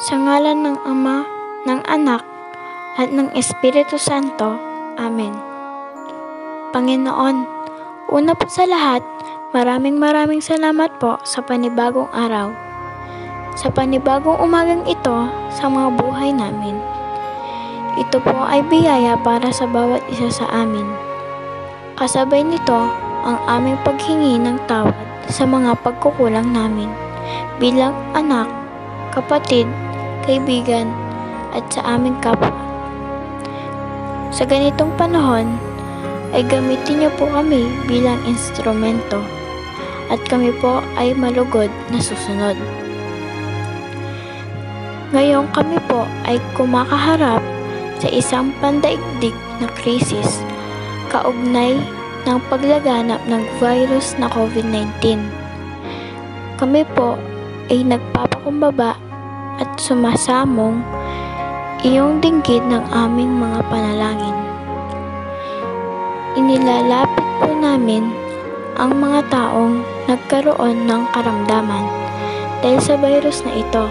Sa ngalan ng Ama, ng Anak, at ng Espiritu Santo. Amen. Panginoon, una po sa lahat, maraming salamat po sa panibagong araw. Sa panibagong umagang ito sa mga buhay namin. Ito po ay biyaya para sa bawat isa sa amin. Kasabay nito ang aming paghingi ng tawad sa mga pagkukulang namin bilang anak, kapatid, kaibigan, at sa aming kapwa. Sa ganitong panahon, ay gamitin niyo po kami bilang instrumento at kami po ay malugod na susunod. Ngayon kami po ay kumakaharap sa isang pandaigdig na krisis kaugnay ng paglaganap ng virus na COVID-19. Kami po ay nagpapakumbaba at sumasamong iyong dinggid ng aming mga panalangin. Inilalapit po namin ang mga taong nagkaroon ng karamdaman dahil sa virus na ito.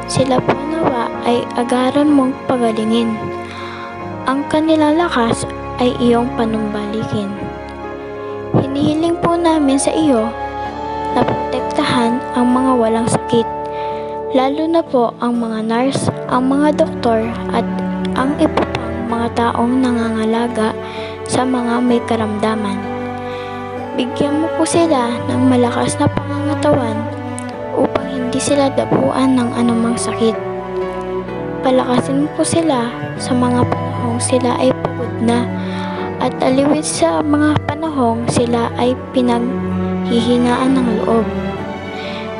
Sila po nawa ay agaran mong pagalingin. Ang kanilang lakas ay iyong panumbalikin. Hinihiling po namin sa iyo na protektahan ang mga walang sakit, lalo na po ang mga nurse, ang mga doktor at ang iba pang mga taong nangangalaga sa mga may karamdaman. Bigyan mo po sila ng malakas na pangangatawan upang hindi sila dapuan ng anumang sakit. Palakasin mo po sila sa mga panahong sila ay pagod na at aliwin sa mga panahong sila ay pinaghihinaan ng loob.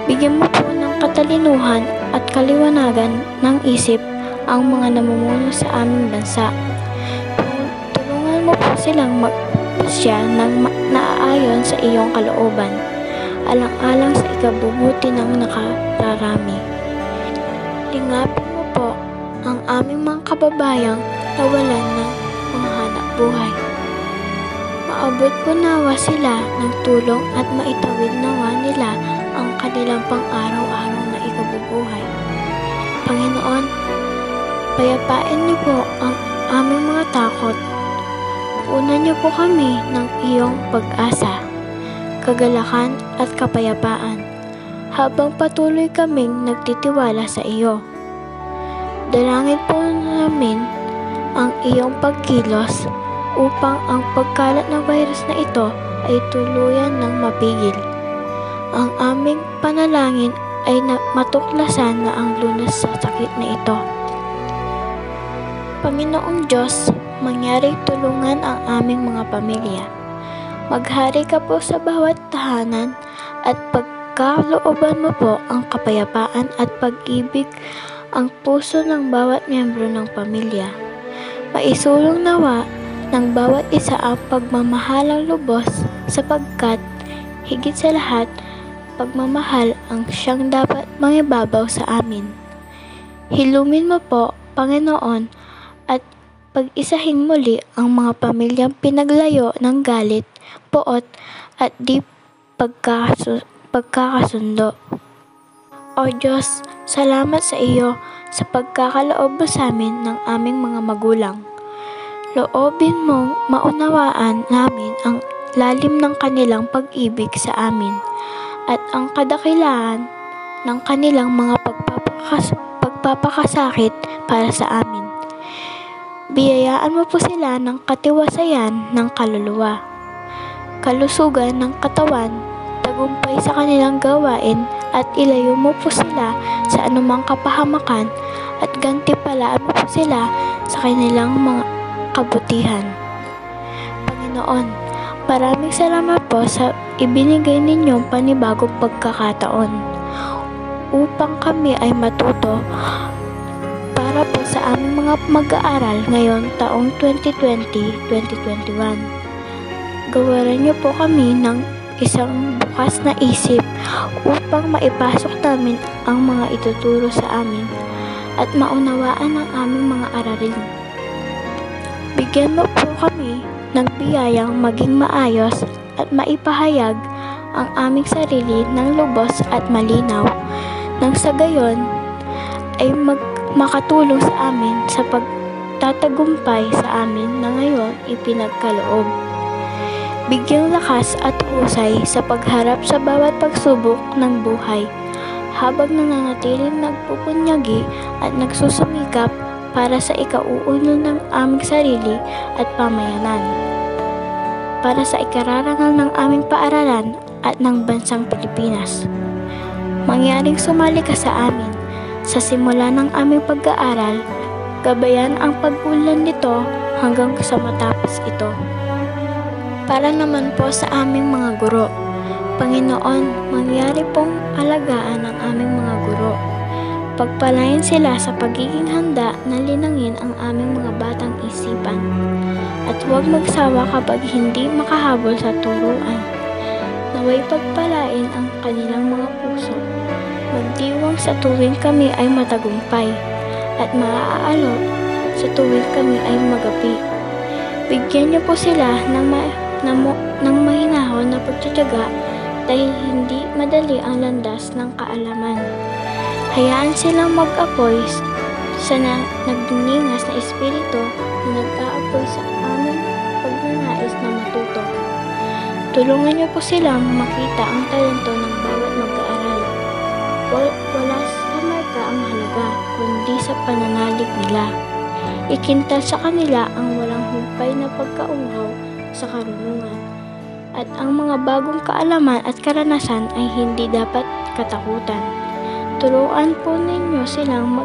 Bigyan mo po ng katalinuhan at kaliwanagan ng isip ang mga namumuno sa aming bansa. Tulungan mo po silang magpasya ng naaayon sa iyong kalooban, alang-alang sa ikabubuti ng nakararami. Lingapin mo po ang aming mga kababayang nawalan ng mga hanap buhay. Maabot po nawa sila ng tulong at maitawid nawa nila ang kanilang pang-araw-araw na ikabubuhay. Panginoon, payapain niyo po ang aming mga takot. Punan niyo po kami ng iyong pag-asa, kagalakan at kapayapaan habang patuloy kaming nagtitiwala sa iyo. Dalangin po namin ang iyong pagkilos upang ang pagkalat ng virus na ito ay tuluyan ng mapigil. Ang aming panalangin ay matuklasan na ang lunas sa sakit na ito. Panginoong Diyos, mangyari tulungan ang aming mga pamilya. Maghari ka po sa bawat tahanan at pagkalooban mo po ang kapayapaan at pag-ibig ang puso ng bawat miyembro ng pamilya. Maisulong nawa ng bawat isa ang pagmamahalang lubos sapagkat higit sa lahat, pagmamahal ang siyang dapat mangibabaw sa amin. Hilumin mo po, Panginoon, at pag-isahing muli ang mga pamilyang pinaglayo ng galit, poot, at di pagkakasundo. O Diyos, salamat sa iyo sa pagkakaloob mo sa amin ng aming mga magulang. Loobin mong maunawaan namin ang lalim ng kanilang pag-ibig sa amin at ang kadakilaan ng kanilang mga pagpapakasakit para sa amin. Biyayaan mo po sila ng katiwasayan ng kaluluwa, kalusugan ng katawan, tagumpay sa kanilang gawain at ilayo mo po sila sa anumang kapahamakan at gantimpalaan mo po sila sa kanilang mga kabutihan. Panginoon, maraming salamat po sa ibinigay ninyong panibagong pagkakataon upang kami ay matuto para po sa aming mga mag-aaral ngayon taong 2020-2021. Gawaran niyo po kami ng isang bukas na isip upang maipasok namin ang mga ituturo sa amin at maunawaan ang aming mga aralin. Bigyan mo po kami ng biyayang maging maayos at maipahayag ang aming sarili ng lubos at malinaw nang sa gayon ay makatulong sa amin sa pagtatagumpay sa amin na ngayon ipinagkaloob. Bigyang lakas at husay sa pagharap sa bawat pagsubok ng buhay, habang nananatiling nagpupunyagi at nagsusumikap para sa ikauunlad ng aming sarili at pamayanan, para sa ikararangal ng aming paaralan at ng bansang Pilipinas. Mangyaring sumali ka sa amin sa simula ng aming pag-aaral, gabayan ang pag-ulan nito hanggang sa matapos ito. Para naman po sa aming mga guro, Panginoon, mangyari pong alagaan ang aming mga guro. Pagpalain sila sa pagiging handa na linangin ang aming mga batang isipan. At huwag magsawa kapag hindi makahabol sa turuan. Naway pagpalain ang kanilang mga puso. Magdiwang sa tuwing kami ay matagumpay, at maaalok sa tuwing kami ay magapi. Bigyan niyo po sila ng mahinahon na pagtitiyaga dahil hindi madali ang landas ng kaalaman. Hayaan silang mag-apoy sa nagdiningas na espiritu na nag-aapoy sa aming pagnanais na matuto. Tulungan niyo po silang makita ang talento ng bawat mag-aaral. Wala sa marka ang halaga, kundi sa pananalig nila. Ikintal sa kanila ang walang humpay na pagkauhaw sa karunungan, at ang mga bagong kaalaman at karanasan ay hindi dapat katakutan. Turuan po ninyo silang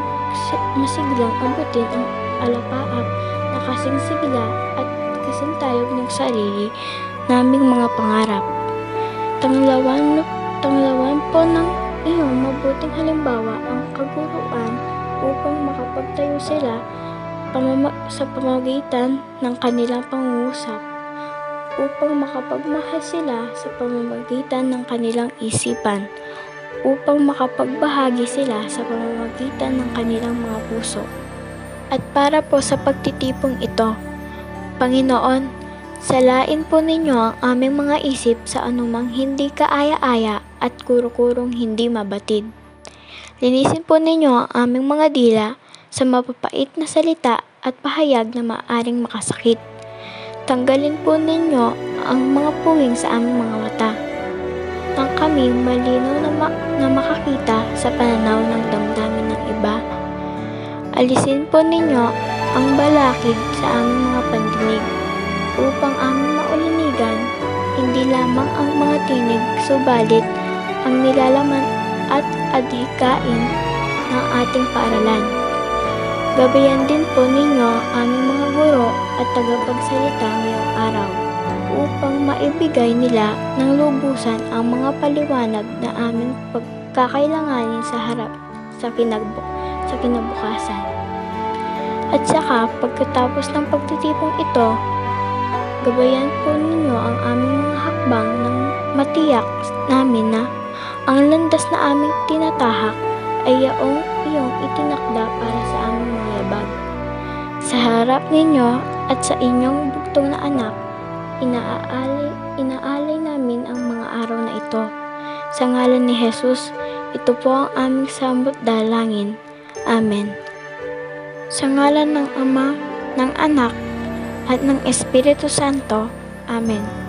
masiglang abutin ang alapaap na kasing sigla at kasing tayog ng sarili naming mga pangarap. Tanglawan po ng iyong mabuting halimbawa ang kaguruan upang makapagtayo sila sa pamamagitan ng kanilang pangungusap, upang makapagmahal sila sa pamamagitan ng kanilang isipan, upang makapagbahagi sila sa pamamagitan ng kanilang mga puso. At para po sa pagtitipong ito, Panginoon, salain po ninyo ang aming mga isip sa anumang hindi kaaya-aya at kuro-kurong hindi mabatid. Linisin po ninyo ang aming mga dila sa mapapait na salita at pahayag na maaring makasakit. Tanggalin po ninyo ang mga puwing sa aming mga mata, nang kami malinaw na makakita sa pananaw ng damdamin ng iba. Alisin po ninyo ang balakid sa aming mga pandinig, upang aming maulinigan hindi lamang ang mga tinig, subalit ang nilalaman at adhikain ng ating paaralan. Gabayan din po ninyo aming mga guro at tagapagsalita ngayong araw, upang maibigay nila ng lubusan ang mga paliwanag na aming pagkakailanganin sa harap sa kinabukasan. At saka pagkatapos ng pagtitipong ito, gabayan po ninyo ang aming mga hakbang nang matiyak namin na ang landas na aming tinatahak ay iyong itinakda para sa aming mga yabag. Sa harap ninyo at sa inyong bugtong na anak, inaalay namin ang mga araw na ito. Sa ngalan ni Jesus, ito po ang aming sambut dalangin. Amen. Sa ngalan ng Ama, ng Anak, at ng Espiritu Santo. Amen.